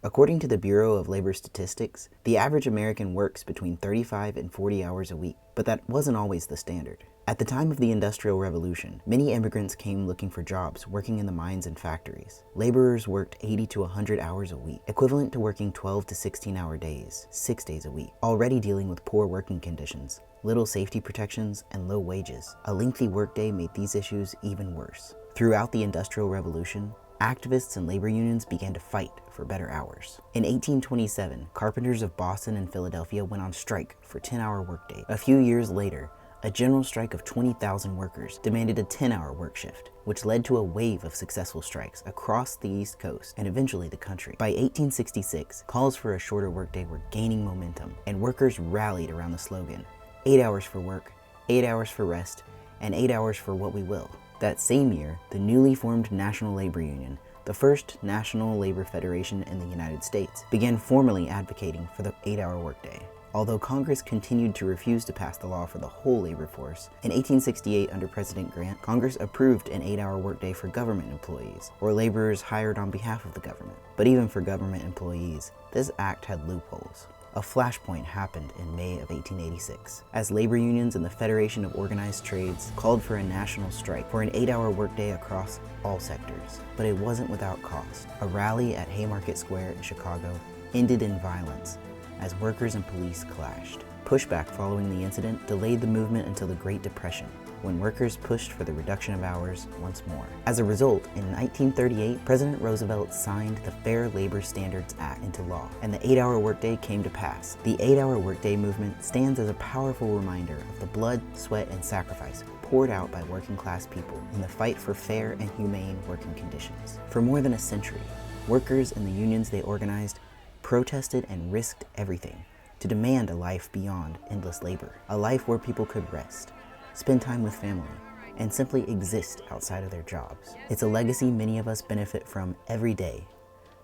According to the Bureau of Labor Statistics, the average American works between 35 and 40 hours a week, but that wasn't always the standard. At the time of the Industrial Revolution, many immigrants came looking for jobs working in the mines and factories. Laborers worked 80 to 100 hours a week, equivalent to working 12 to 16-hour days, 6 days a week, already dealing with poor working conditions, little safety protections, and low wages. A lengthy workday made these issues even worse. Throughout the Industrial Revolution, activists and labor unions began to fight for better hours. In 1827, carpenters of Boston and Philadelphia went on strike for 10-hour workday. A few years later, a general strike of 20,000 workers demanded a 10-hour work shift, which led to a wave of successful strikes across the East Coast and eventually the country. By 1866, calls for a shorter workday were gaining momentum, and workers rallied around the slogan, 8 hours for work, 8 hours for rest, and 8 hours for what we will. That same year, the newly formed National Labor Union, the first national labor federation in the United States, began formally advocating for the 8-hour workday. Although Congress continued to refuse to pass the law for the whole labor force, in 1868 under President Grant, Congress approved an 8-hour workday for government employees, or laborers hired on behalf of the government. But even for government employees, this act had loopholes. A flashpoint happened in May of 1886, as labor unions and the Federation of Organized Trades called for a national strike for an 8-hour workday across all sectors. But it wasn't without cost. A rally at Haymarket Square in Chicago ended in violence as workers and police clashed. Pushback following the incident delayed the movement until the Great Depression, when workers pushed for the reduction of hours once more. As a result, in 1938, President Roosevelt signed the Fair Labor Standards Act into law, and the 8-hour workday came to pass. The 8-hour workday movement stands as a powerful reminder of the blood, sweat, and sacrifice poured out by working-class people in the fight for fair and humane working conditions. For more than a century, workers and the unions they organized protested and risked everything to demand a life beyond endless labor, a life where people could rest, spend time with family, and simply exist outside of their jobs. It's a legacy many of us benefit from every day,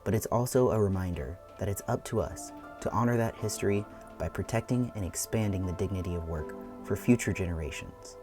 but it's also a reminder that it's up to us to honor that history by protecting and expanding the dignity of work for future generations.